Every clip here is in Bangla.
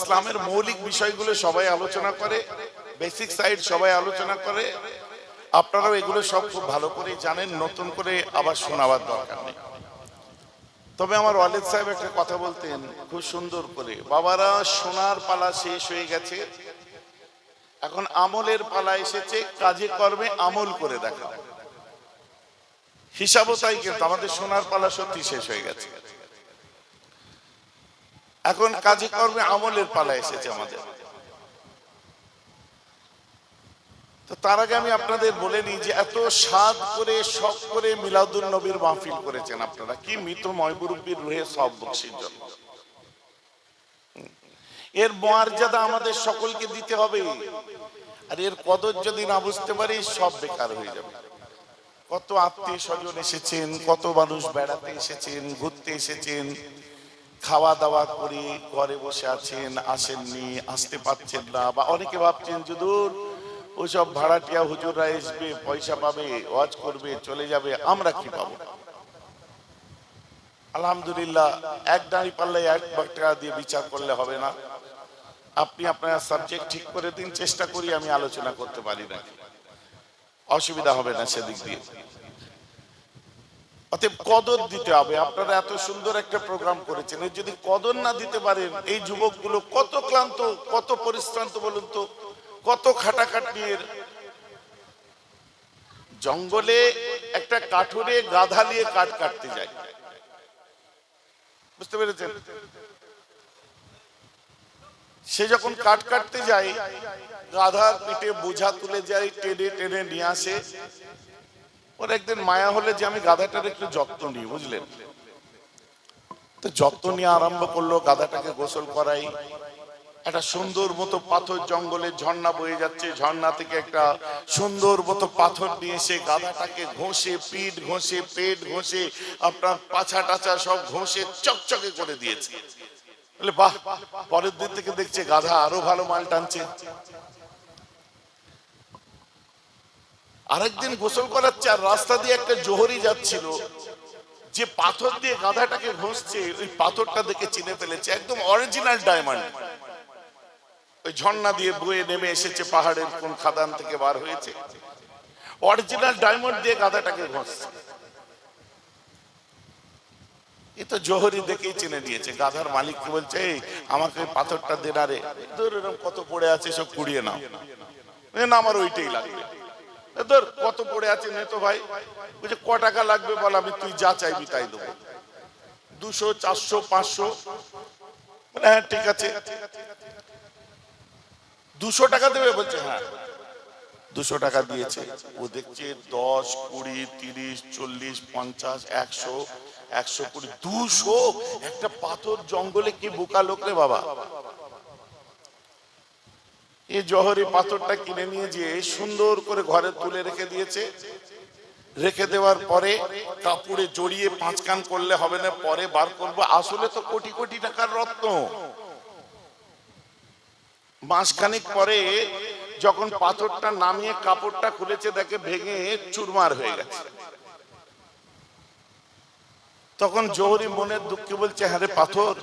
ইসলামের মৌলিক বিষয়গুলো সবাই আলোচনা করে, বেসিক সাইড সবাই আলোচনা করে। আপনারাও এগুলো সব খুব ভালো করে জানেন, নতুন করে আবার শোনাবার দরকার নেই। তবে আমার ওয়ালিদ সাহেব একটা কথা বলতেন খুব সুন্দর করে, বাবারা সোনার পালা শেষ হয়ে গেছে, এখন আমলের পালা এসেছে, কাজে কর্মে আমল করে দেখা। হিসাবও তাই, কিন্তু আমাদের সোনার পালা সত্যি শেষ হয়ে গেছে, এখন কাজে কর্মে আমলের পালা এসেছে আমাদের। তো তার আগে আমি আপনাদের বলে নিই যে এত স্বাদ করে শখ করে মিলাদুন নবীর মাহফিল করেছেন আপনারা, কি মৃত ময়বুরুব্বির রুহে সব বকশির জন্য। এর মর্যাদা আমাদের সকলকে দিতে হবে, আর এর কদর যদি না বুঝতে পারি সব বেকার হয়ে যাবে। কত আত্মীয় স্বজন এসেছেন, কত মানুষ বেড়াতে এসেছেন, ঘুরতে এসেছেন, খাওয়া দাওয়া করে ঘরে বসে আছেন, আসেননি, আসতে পারছেন না, বা অনেকে ভাবছেন যে দূর ওইসব ভাড়াটিয়া হুজুররা আসবে, পয়সা পাবে, ওয়াজ করবে, চলে যাবে, আমরা কি পাবো? আলহামদুলিল্লাহ, এক দাঁড়ি পাল্লায় এক টাকা দিয়ে বিচার করলে হবে না। আপনি আপনার সাবজেক্ট ঠিক করে দিন, চেষ্টা করি আমি আলোচনা করতে পারি না, অসুবিধা হবে না সেদিক দিয়ে। অতএব কদর দিতে হবে। আপনারা এত সুন্দর একটা প্রোগ্রাম করেছেন, এর যদি কদর না দিতে পারেন, এই যুবকগুলো কত ক্লান্ত, কত পরিশ্রান্ত বলুন তো, কত খাটাখাটনির। জঙ্গলে একটা কাঠুরে গাধা নিয়ে কাঠ কাটতে যায়, বুঝতে পেরেছেন? সে যখন কাঠ কাটতে যায়, গাধার পিঠে বোঝা তুলে যায়, টেনে টেনে নিয়ে আসে। ওর একদিন মায়া হলে যে আমি গাধাটার একটু যত্ন নিই, বুঝলেন? তো যত্ন নিয়ে আরম্ভ করলো, গাধাটাকে গোসল করাই। একটা সুন্দর মতো পাথর, জঙ্গলে ঝর্ণা বয়ে যাচ্ছে, ঝর্ণা থেকে একটা সুন্দর মতো পাথর নিয়ে এসে গাধাটাকে ঘষে, পিঠ ঘষে, পেট ঘষে, আপনার পাছা টাছা সব ঘষে চকচকে করে দিয়েছে। বলে বাহ, পরের দিন থেকে দেখছে গাধা আরো ভালো মাল টানছে। আরেকদিন গোসল করাচ্ছে, আর রাস্তা দিয়ে একটা জোহরি যাচ্ছিল, যে পাথর দিয়ে গাধাটাকে ঘষছে ওই পাথরটা দেখে চিনে ফেলেছে, একদম অরিজিনাল ডায়মন্ড। ওই ঝর্ণা দিয়ে বয়ে নেমে এসেছে, পাহাড়ের কোন খাদান থেকে বার হয়েছে, অরিজিনাল ডায়মন্ড দিয়ে গাধাটাকে ঘষছে। এ তো জোহরি দেখেই চিনে দিয়েছে। গাধার মালিককে বলছে, এই আমাকে পাথরটা দে না রে, এরকম কত পড়ে আছে সব কুড়িয়ে নাও। না, আমার ওইটাই লাগবে। ধর কত পড়ে আছে নে তো ভাই। বলছে ক টাকা লাগবে বল, আমি তুই যা চাইবি তাই দেবো। 200, 400, 500। হ্যাঁ ঠিক আছে, 200 টাকা দেবে? বলছে হ্যাঁ। 200 টাকা দিয়েছে। ও দেখছে 10, 20, 30, 40, 50, 100, 120, 200। একটা পাথর জঙ্গলে কি বোকা লোক রে বাবা। এই জহরি পাথরটা কিনে নিয়ে গিয়ে সুন্দর করে ঘরে তুলে রেখে দিয়েছে। রেখে দেওয়ার পরে কাপড়ে জড়িয়ে 5 কান করলে হবে না, পরে বার করবো। আসলে তো কোটি কোটি টাকার রত্ন। মাসখানিক পরে যখন পাথরটা নামিয়ে কাপড়টা খুলেছে, দেখে ভেঙে চুরমার হয়ে গেছে। তখন জোহরি মনের দুঃখে বলছে, হ্যাঁ রে পাথর,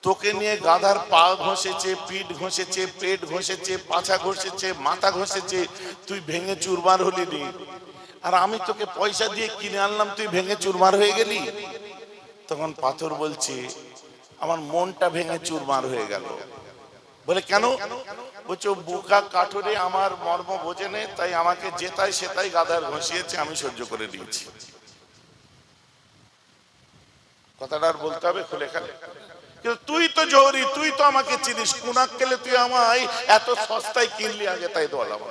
তোকে নিয়ে গাধার পা ঘষেছে, পিঠ ঘষেছে, পেট ঘষেছে, পাছা ঘষেছে, মাথা ঘষেছে, তুই ভেঙে চুরমার হলি নি। আর আমি তোকে পয়সা দিয়ে কিনে আনলাম, তুই ভেঙে চুরমার হয়ে গেলি। তখন পাথর বলছে, আমার মনটা ভেঙে চুরমার হয়ে গেল। বলে কেন? বলছে বোকা কাঠুরে আমার মর্ম বোঝে নেই, তাই আমাকে যেতাই সেটাই গাধার ঘষিয়েছে, আমি সহ্য করে দিয়েছি। কথাটা আর বলতে হবে খুলে খালে? কিন্তু তুই তো জহরি, তুই তো আমাকে চিনিস, কুনাক গেলে তুই আমায় এত সস্তায় কিনলি আগে, তাই তো বললাম।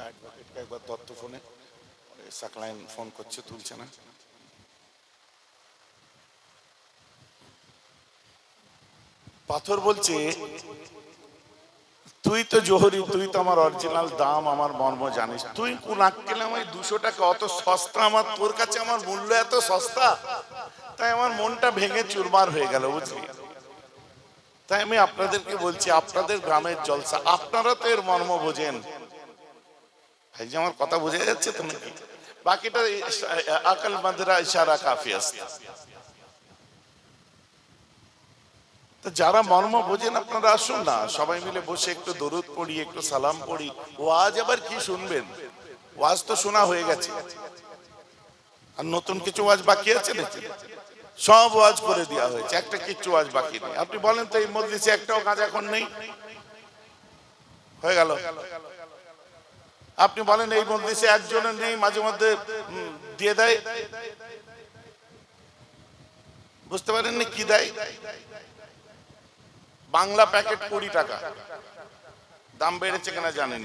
অ্যাডভোকেটকে একবার দত্ত ফোনে, সাকলাইন ফোন করছে, তুলছে না। পাথর বলছে, তুই তো জোহরি, তুই তো আমার অরিজিনাল দাম, আমার মর্ম জানিস, তুই কোন আক্কেলে আমায় 200 টাকা অত সস্তা, আমার তোর কাছে আমার মূল্য এত সস্তা, তাই আমার মনটা ভেঙে চুরমার হয়ে গেল, বুঝলি। তাই আমি আপনাদেরকে বলছি, আপনাদের গ্রামের জলসা, আপনারা তো এর মর্ম বোঝেন। ভাই যে আমার কথা বোঝা যাচ্ছে তো নাকি? বাকিটা আকল মাদরা ইশারা কাফি আছে। তো যারা মর্ম বোঝেন আপনারা আসুন না, সবাই মিলে বসে একটু দরুদ পড়ি, একটু সালাম পড়ি। ওয়াজ আবার কি শুনবেন? ওয়াজ তো শোনা হয়ে গেছে, আর নতুন কিছু ওয়াজ বাকি আছে নাকি? সব ওয়াজ করে দেওয়া হয়েছে, একটা কিচ্ছু ওয়াজ বাকি নেই। আপনি বলেন তো এই মজলিসে একটাও কাজ এখন নেই? হয়ে গেল। আপনি বলেন এই মজলিসে একজনের নেই, মাঝে মধ্যে দিয়ে দেয়, বুঝতে পারেননি কি দেয়? বাংলা প্যাকেট 20 টাকা, দাম বেড়েছে কিনা জানেন।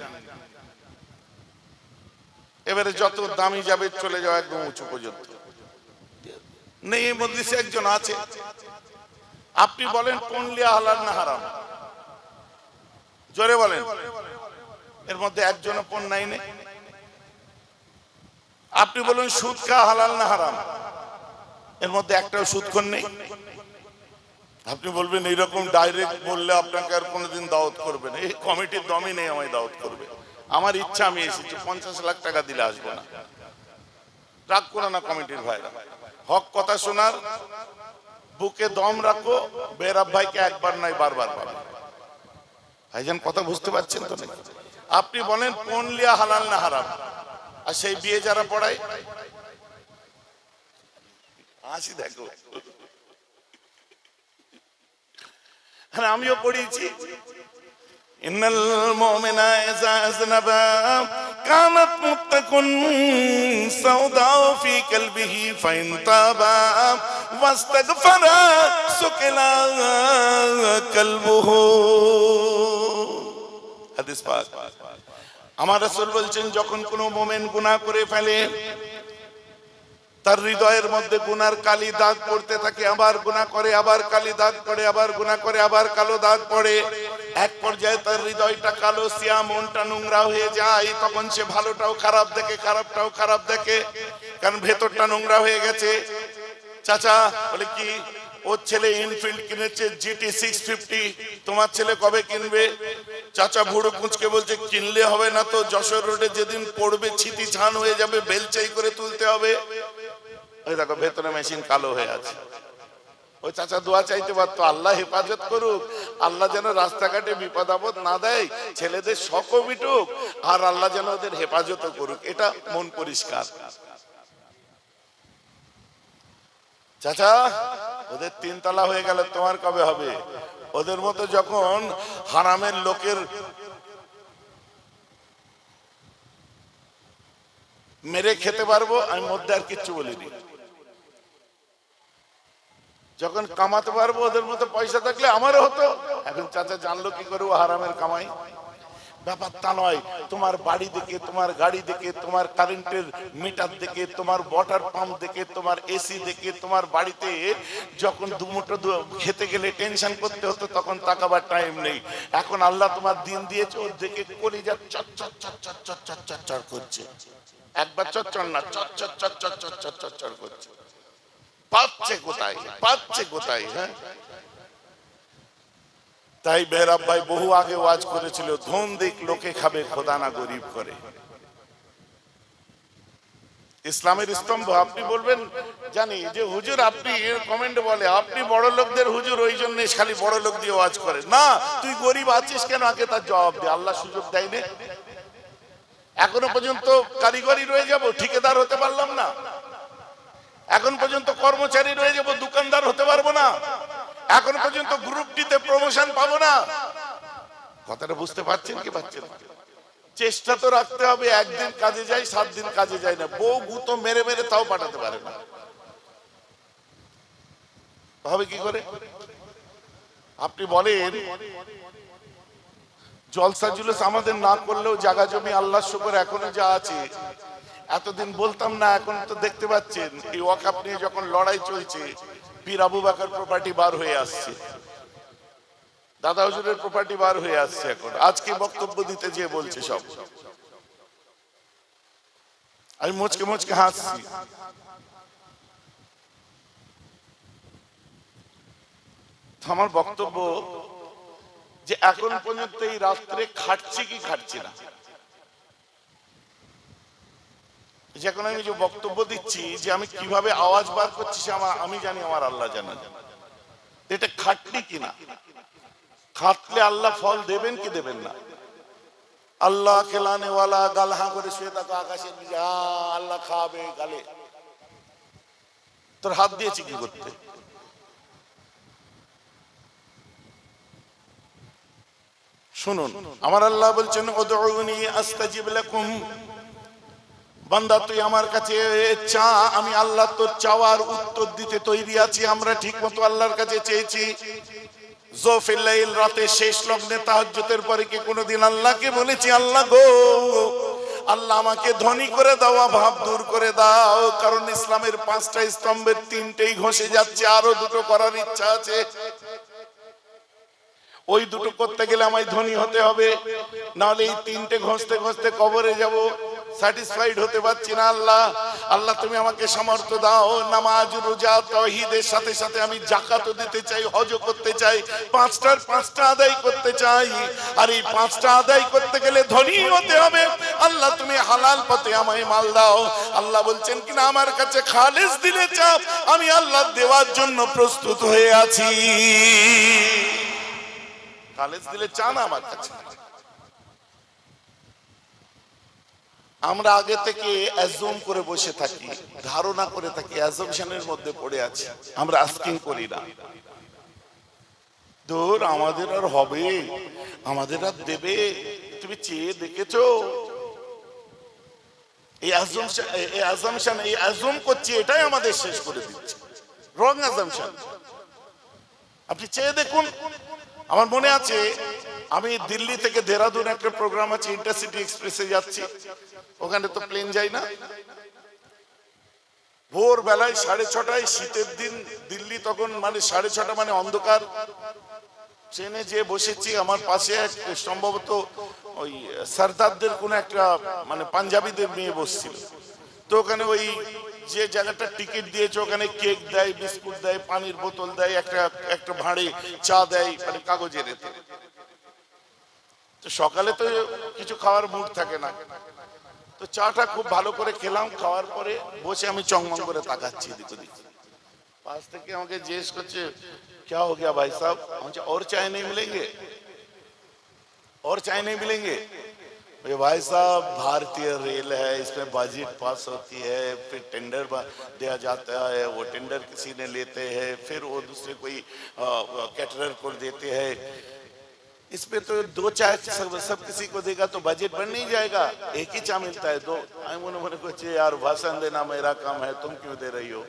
এবারে যত দামি যাবে চলে যাওয়া একদম উঁচু পর্যন্ত নেই। এই মজলিসে একজন আছে, আপনি বলেন কোন লিয়া হালাল না হারাম? জোরে বলেন। এর মধ্যে একজনও পণ নাই নেই। আপনি বলুন সুদ খাওয়া হালাল না হারাম? এর মধ্যে একটাও সুদখোর নেই। আপনি বলবেন এইরকম ডাইরেক্ট বললে আপনাকে আর কোনোদিন দাওয়াত করবে না, এই কমিটির দমই নেই আমায় দাওয়াত করবে। আমার ইচ্ছা, আমি এসেছি, 50 লাখ টাকা দিলে আসবো না। রাগ করো না কমিটির ভাইরা, হক কথা শোনার বুকে দম রাখো। বেরাব ভাইকে একবার নয় বারবার পাবে। ভাইজান কথা বুঝতে পারছেন তো নাকি? আপনি বলেন কোন লিয়া হালাল না হারাম? আর সেই বিয়ে যারা পড়ায়, হাসি দেখো, আমিও পড়িয়েছি। ইন্নাল মুমিনা ইযা আযনাবা কানাত মুত্তাকুন সাওদাউ ফি কলবিহি ফাইন তাবা ওয়াস্তাগফারা সুকিলা কলবুহু। হাদিস পাক। আমার রাসূল বলছেন, যখন কোনো মুমিন গুনাহ করে ফেলে, তার হৃদয়ের মধ্যে গুনার কালি দাগ পড়তে থাকে, আবার গুনাহ করে, আবার কালি দাগ পড়ে, আবার গুনাহ করে, আবার কালো দাগ পড়ে, এক পর্যায়ে তার হৃদয়টা কালো সিয়া, মনটা নোংরা হয়ে যায়। তখন সে ভালোটাও খারাপ দেখে, খারাপটাও খারাপ দেখে, কারণ ভেতরটা নোংরা হয়ে গেছে। চাচা বলে কি, ওর ছেলে ইনফিল্ড কিনেছে GT 650, তোমার ছেলে কবে কিনবে? চাচা ভুড়ো কুঁচকে বলছে, কিনলে হবে না তো, যশোর রোডে যেদিন পড়বে ছিটি ছান হয়ে যাবে, বেলচাই করে তুলতে হবে। ওই দেখো ভেতরে মেশিন কালো হয়ে আছে। ওই চাচা দোয়া চাইতে পারতো, আল্লাহ হেফাজত করুক, আল্লাহ যেন রাস্তাঘাটে বিপদ আপদ না দেয়, ছেলেদের শখও মিটুক, আর আল্লাহ যেন ওদের হেফাজতও করুক, এটা মন পরিষ্কার। চাচা ওদের 3 তলা হয়ে গেল, তোমার কবে হবে? ওদের মতো যখন হারামের লোকের মেরে খেতে পারবো, আমি মধ্যে আর কিচ্ছু বলিনি। যখন কামাতে পারবো ওদের মতো পয়সা থাকলে আমারও হতো। এখন চাচা জানলো কি করে ও হারামের কামাই? ব্যাপারটা নয়, তোমার বাড়ি দেখে, তোমার গাড়ি দেখে, তোমার কারেন্টের মিটার দেখে, তোমার ওয়াটার পাম্প দেখে, তোমার এসি দেখে, তোমার বাড়িতে যখন দুমুঠো খেতে গেলে টেনশন করতে হতো, তখন তাকাবার টাইম নেই। এখন আল্লাহ তোমার দিন দিয়েছে, ওর দেখে কলিজা চচ্চর চচ্চর চচ্চর চচ্চর করছে। একবার চচ্চর না, চচ্চর চচ্চর চচ্চর চচ্চর করছে। পাচ্ছে কোথায়, পাচ্ছে কোথায়? হ্যাঁ, তাই বেহরাব ভাই বহু আগে ওয়াজ করেছিল, ধন দিক লোকে খাবে, খোদা না গরিব করে। ইসলামের স্তম্ভ। আপনি বলবেন জানি যে হুজুর, আপনি কমেন্ট বলে আপনি বড় লোকদের হুজুর, ওই জন্য খালি বড় লোক দিয়ে ওয়াজ করে না। তুই গরিব আছিস কেন, আগে তার জবাব দে। আল্লাহ সুযোগ দেয়নি এখনো পর্যন্ত? কারিগরি রয়ে যাব, ঠিকাদার হতে পারলাম না। এখন পর্যন্ত কর্মচারী রয়ে যাব, দোকানদার হতে পারবো না। এখন পর্যন্ত গ্রুপ ডিতে প্রমোশন পাবো না। কথাটা বুঝতে পারছেন কি পাচ্ছেন? চেষ্টা তো রাখতে হবে। একদিন কাজে যাই, 7 দিন কাজে যাই না, বউ গুতো মেরে মেরে তাও পাঠাতে পারে না, হবে কি করে? আপনি বলেন জলসা জুলুস আমাদের না করলেও জায়গা জমি আল্লাহর শুকর এখনো যা আছে। এতদিন বলতাম না, এখন তো দেখতে পাচ্ছেন এই ওয়াকফ নিয়ে যখন লড়াই চলছে, পীর আবু বকর প্রপার্টি বার হয়ে আসছে, দাদা হুজুরের প্রপার্টি বার হয়ে আসছে। এখন আজকে বক্তব্য দিতে যেয়ে বলছে সব। আমি মুচকে মুচকে হাসছি। আমার বক্তব্য যে এখন পর্যন্ত এই রাত্রে খাটছি কি খাটছি না, যখন আমি যে বক্তব্য দিচ্ছি যে আমি কিভাবে আওয়াজ বার করছি আমি জানি, আমার আল্লাহ জানেন। এটা খাটনি কিনা, খাটলে আল্লাহ ফল দেবেন কি দেবেন না? আল্লাহ খেলানে ওয়ালা গাল হাঁ করে শুয়ে থাকো আকাশের নিচে, আল্লাহ খাওয়াবে গালে, তোর হাত দিয়েছি কি করতে? শুনুন, আমার আল্লাহ বলছেন উদউনি আস্তাজিব লাকুম, বান্দা তুই আমার কাছে চা, আমি আল্লাহ তোর চাওয়ার উত্তর দিতে তৈরি আছি। আমরা ঠিক মতো আল্লাহর কাছে চেয়েছি। জোফিল লাইল, রাতে শেষ লগ্নে তাহাজ্জুদের পরে কি কোনোদিন আল্লাহকে বলেছি আল্লাহ গো, আল্লাহ আমাকে ধনী করে দাও, অভাব দূর করে দাও? কারণ ইসলামের 5টা স্তম্ভের 3টেই ঘষে যাচ্ছে, আরো 2টো করার ইচ্ছা আছে। ওই 2টো করতে গেলে আমায় ধনী হতে হবে, নাহলে এই 3টে ঘষতে ঘষতে কবরে যাব, স্যাটিসফাইড হতে পারছি না। আল্লাহ তুমি আমাকে সামর্থ্য দাও। নামাজ রোজা তাওহীদের সাথে সাথে আমি যাকাতও দিতে চাই, হজও করতে চাই, 5টার 5টা আদায় করতে চাই। আর এই 5টা আদায় করতে গেলে ধনী হতে হবে। আল্লাহ তুমি হালাল পথে আমায় মাল দাও। আল্লাহ বলছেন কিনা আমার কাছে খালেস দিলে চাও, আমি আল্লাহ দেওয়ার জন্য প্রস্তুত হয়ে আছি। খালেস দিলে চান আমার কাছে। আমরা আগে থেকে অ্যাজুম করে বসে থাকি, ধারণা করে থাকি, অ্যাজাম্পশনের মধ্যে পড়ে আছি, আমরা আস্কিং করি না। দূর আমাদের আর হবে, আমাদের আর দেবে, তুমি চেয়ে দেখেছো? এই অ্যাজাম্পশন, এই অ্যাজুম করছি, এটাই আমাদের শেষ করে দিচ্ছে। রং অ্যাজাম্পশন। আপনি চেয়ে দেখুন। আমার মনে আছে আমি দিল্লি থেকে দেরাদুন একটা প্রোগ্রাম আছে, ইন্টারসিটি এক্সপ্রেসে যাচ্ছি, ওখানে তো প্লেন যায় না। ভোর বেলায় 6:30, শীতের দিন দিল্লি তখন, মানে 6:30 মানে অন্ধকার। ট্রেনে যে বসেছি, আমার পাশে সম্ভবত ওই সরদারদের কোন একটা, মানে পাঞ্জাবিদের মেয়ে বসছিল। তো ওখানে ওই যে জায়গাটা টিকিট দিয়েছে, ওখানে কেক দেয়, বিস্কুট দেয়, পানির বোতল দেয়, একটা ভাঁড়ে চা দেয়, মানে কাগজের এতে। তো সকালে তো কিছু খাওয়ার মুড থাকে না, তো চাটা খুব ভালো করে খেলাম। খাওয়ার পরে বসে আমি চংমং করে তাকাচ্ছি এদিক ওদিক। পাশ থেকে আমাকে জিজ্ঞেস করছে, क्या हो गया भाई साहब? और चाय नहीं मिलेंगे, और चाय नहीं मिलेंगे? भाई साहब भारतीय रेल है, इसमें बजट पास होती है, फिर टेंडर दिया जाता है, वो टेंडर किसी ने लेते हैं, फिर वो दूसरे कोई कैटरर को देते हैं। इसमें तो 2 चाय सब किसी को देगा तो बजट बन नहीं जाएगा, एक ही चाय मिलता है 2। मैंने कुछ यार भाषण देना मेरा काम है, तुम क्यों दे रही हो?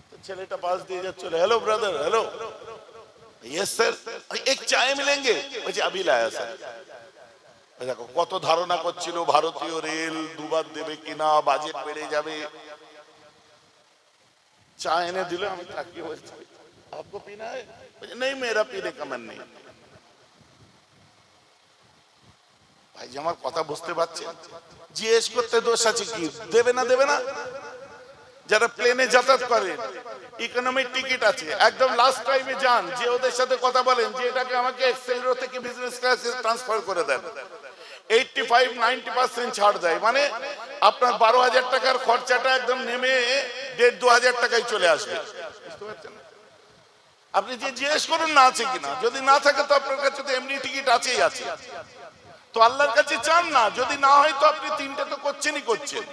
तो ছেলেটা পাশ দিয়ে যাচ্ছিল, hello brother, hello, yes sir, एक चाय मिलेंगे? বলছে अभी लाया सर। দেখো কত ধারণা করছিল ভারতীয় রেল দুবার দেবে কিনা, বাজেট বেড়ে যাবে। চা এনে দিল, আমি তাকিয়ে বলছি आपको पीना है? नहीं मेरा पीने का मन नहीं। ভাই যে আমার কথা বুঝতে পারছেন? জিজ্ঞেস করতে দোষ আছে কি? দেবে না দেবে না। যারা প্লেনে যাতায়াত করে, ইকোনমিক টিকিট আছে, একদম লাস্ট টাইমে যান, যে ওদের সাথে কথা বলেন যে এটাকে আমাকে এক্সেলরো থেকে বিজনেস ক্লাসে ট্রান্সফার করে দেন, 85-90% ছাড় দেয়। মানে আপনার 12,000 টাকার খরচাটা একদম নেমে 1,500-2,000 টাকায় চলে আসবে। বুঝতে পারছেন? আপনি যে জিজ্ঞেস করুন না আছে কিনা, যদি না থাকে তো আপনার কাছে তো এমনি টিকিট আছেই আছে। তো আল্লাহর কাছে চান না, যদি না হয় তো আপনি 3টে তো করছেনই করছেন।